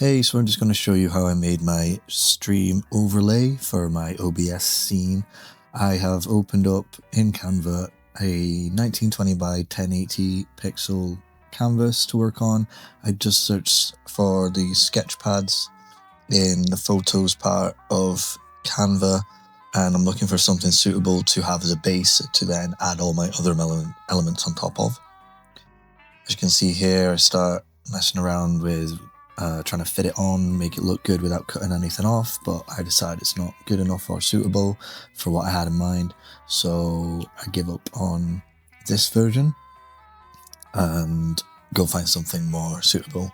Hey, so I'm just going to show you how I made my stream overlay for my OBS scene. I have opened up in Canva a 1920 by 1080 pixel canvas to work on. I just searched for the sketch pads in the photos part of Canva, and I'm looking for something suitable to have as a base to then add all my other elements on top of. As you can see here, I start messing around with trying to fit it on, make it look good without cutting anything off, but I decided it's not good enough or suitable for what I had in mind, so I give up on this version and go find something more suitable.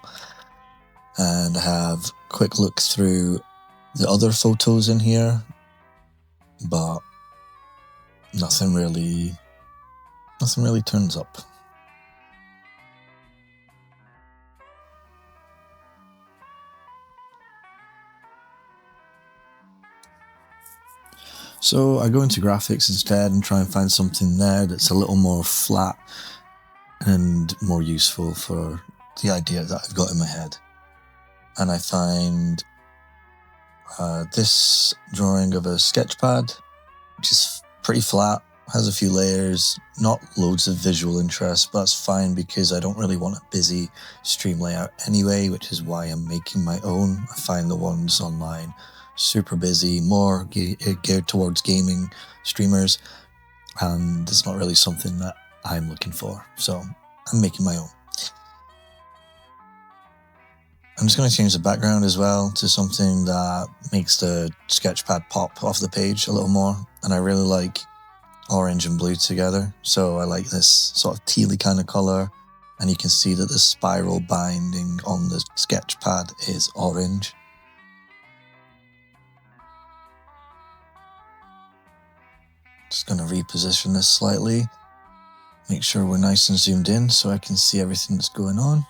And I have quick look through the other photos in here, but nothing really turns up. So I go into graphics instead and try and find something there that's a little more flat and more useful for the idea that I've got in my head. And I find this drawing of a sketch pad, which is pretty flat, has a few layers, not loads of visual interest, but that's fine because I don't really want a busy stream layout anyway, which is why I'm making my own. I find the ones online super busy, more geared towards gaming streamers, and it's not really something that I'm looking for, so I'm making my own. I'm just going to change the background as well to something that makes the sketchpad pop off the page a little more, and I really like orange and blue together, so I like this sort of tealy kind of color, and you can see that the spiral binding on the sketchpad is orange. Just going to reposition this slightly, make sure we're nice and zoomed in so I can see everything that's going on.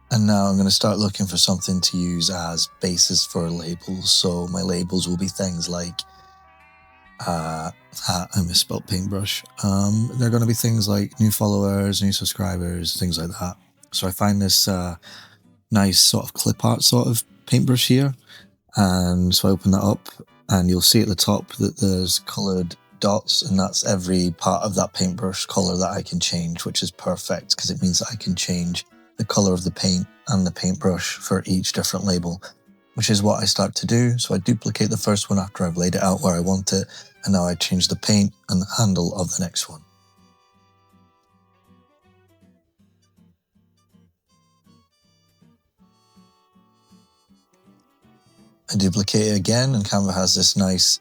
And now I'm going to start looking for something to use as bases for labels. So my labels will be things like, I misspelled paintbrush. They're going to be things like new followers, new subscribers, things like that. So I find this nice sort of clip art sort of paintbrush here. And so I open that up and you'll see at the top that there's coloured dots, and that's every part of that paintbrush colour that I can change, which is perfect because it means that I can change the colour of the paint and the paintbrush for each different label, which is what I start to do. So I duplicate the first one after I've laid it out where I want it, and now I change the paint and the handle of the next one. I duplicate it again, and Canva has this nice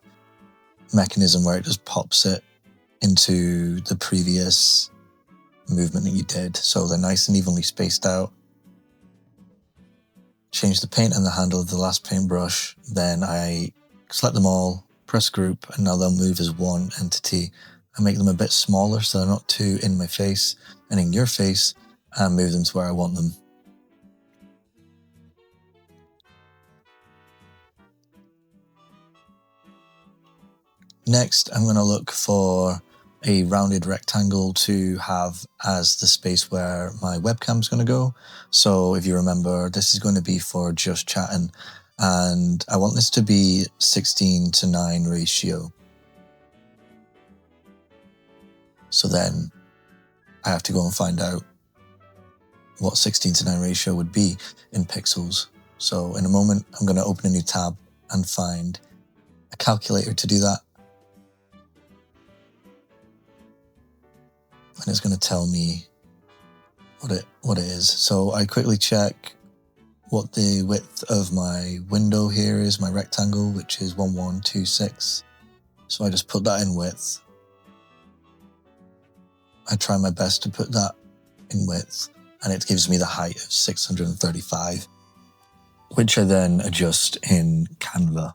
mechanism where it just pops it into the previous movement that you did, so they're nice and evenly spaced out. Change the paint and the handle of the last paintbrush, then I select them all, press group, and now they'll move as one entity. I make them a bit smaller so they're not too in my face and in your face, and move them to where I want them. Next, I'm going to look for a rounded rectangle to have as the space where my webcam is going to go. So if you remember, this is going to be for just chatting, and I want this to be 16:9 ratio. So then I have to go and find out what 16:9 ratio would be in pixels. So in a moment, I'm going to open a new tab and find a calculator to do that. And it's going to tell me what it is. So I quickly check what the width of my window here is, my rectangle, which is 1126. So I just put that in width. I try my best to put that in width, and it gives me the height of 635, which I then adjust in Canva.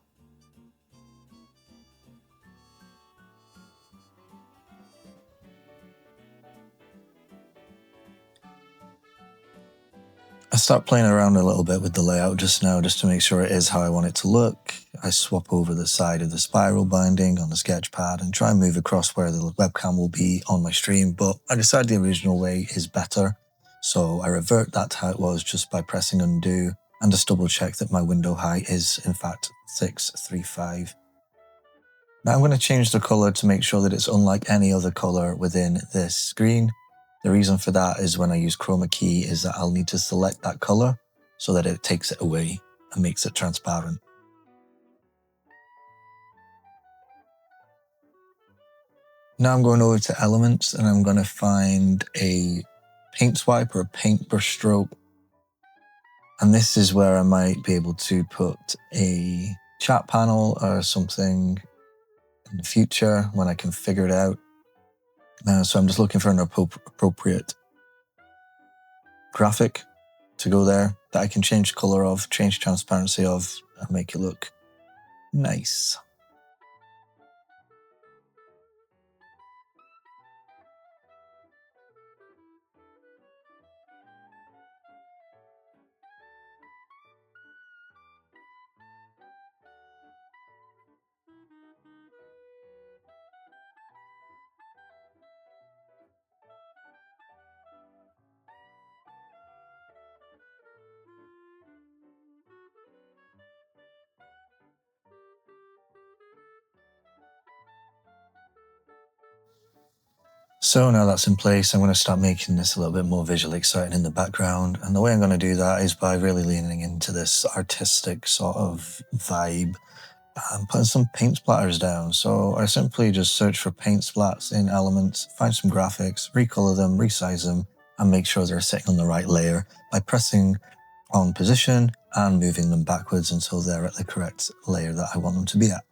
I start playing around a little bit with the layout just now, just to make sure it is how I want it to look. I swap over the side of the spiral binding on the sketch pad and try and move across where the webcam will be on my stream, but I decided the original way is better. So I revert that to how it was just by pressing undo and just double check that my window height is in fact 635. Now I'm going to change the color to make sure that it's unlike any other color within this screen. The reason for that is when I use chroma key is that I'll need to select that color so that it takes it away and makes it transparent. Now I'm going over to elements and I'm going to find a paint swipe or a paintbrush stroke. And this is where I might be able to put a chat panel or something in the future when I can figure it out. So I'm just looking for an appropriate graphic to go there that I can change color of, change transparency of, and make it look nice. So now that's in place, I'm going to start making this a little bit more visually exciting in the background. And the way I'm going to do that is by really leaning into this artistic sort of vibe and putting some paint splatters down. So I simply just search for paint splats in Elements, find some graphics, recolor them, resize them, and make sure they're sitting on the right layer by pressing on position and moving them backwards until they're at the correct layer that I want them to be at.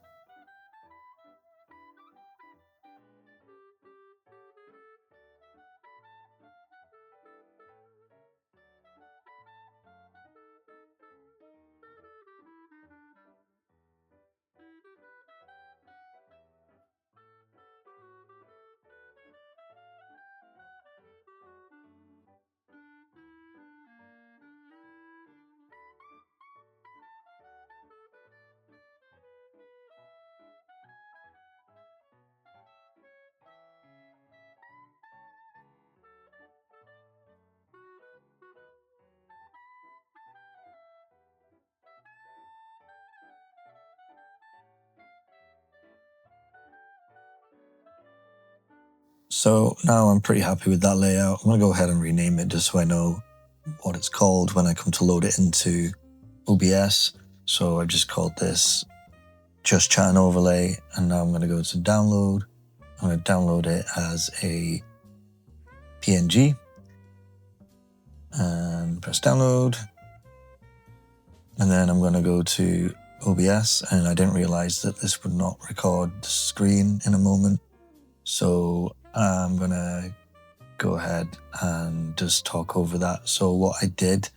So now I'm pretty happy with that layout. I'm going to go ahead and rename it just so I know what it's called when I come to load it into OBS. So I just called this Just Chat and Overlay, and now I'm going to go to download. I'm going to download it as a PNG and press download. And then I'm going to go to OBS, and I didn't realize that this would not record the screen in a moment. So I'm going to go ahead and just talk over that. So what I did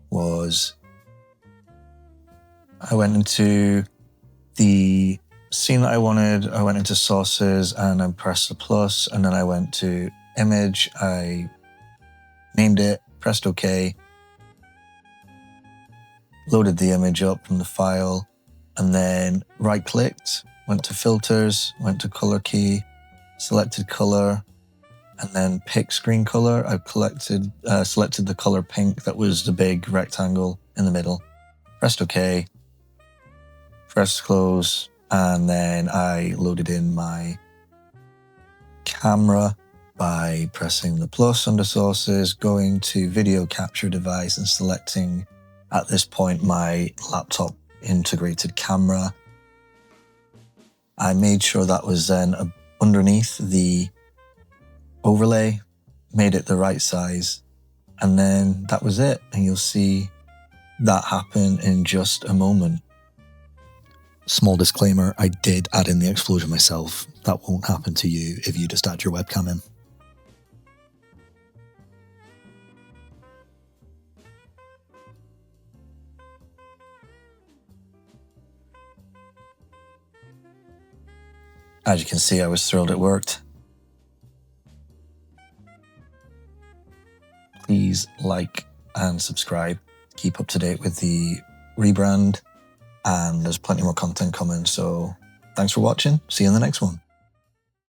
was I went into the scene that I wanted. I went into sources and I pressed the plus, and then I went to image. I named it, pressed OK, loaded the image up from the file, and then right clicked, went to filters, went to color key, selected color, and then pick screen color. I selected the color pink that was the big rectangle in the middle, pressed OK, pressed close, and then I loaded in my camera by pressing the plus under sources, going to video capture device and selecting at this point my laptop integrated camera. I made sure that was then underneath the overlay, made it the right size, and then that was it. And you'll see that happen in just a moment. Small disclaimer, I did add in the explosion myself. That won't happen to you if you just add your webcam in. As you can see, I was thrilled it worked. Please like and subscribe. Keep up to date with the rebrand, and there's plenty more content coming. So thanks for watching. See you in the next one.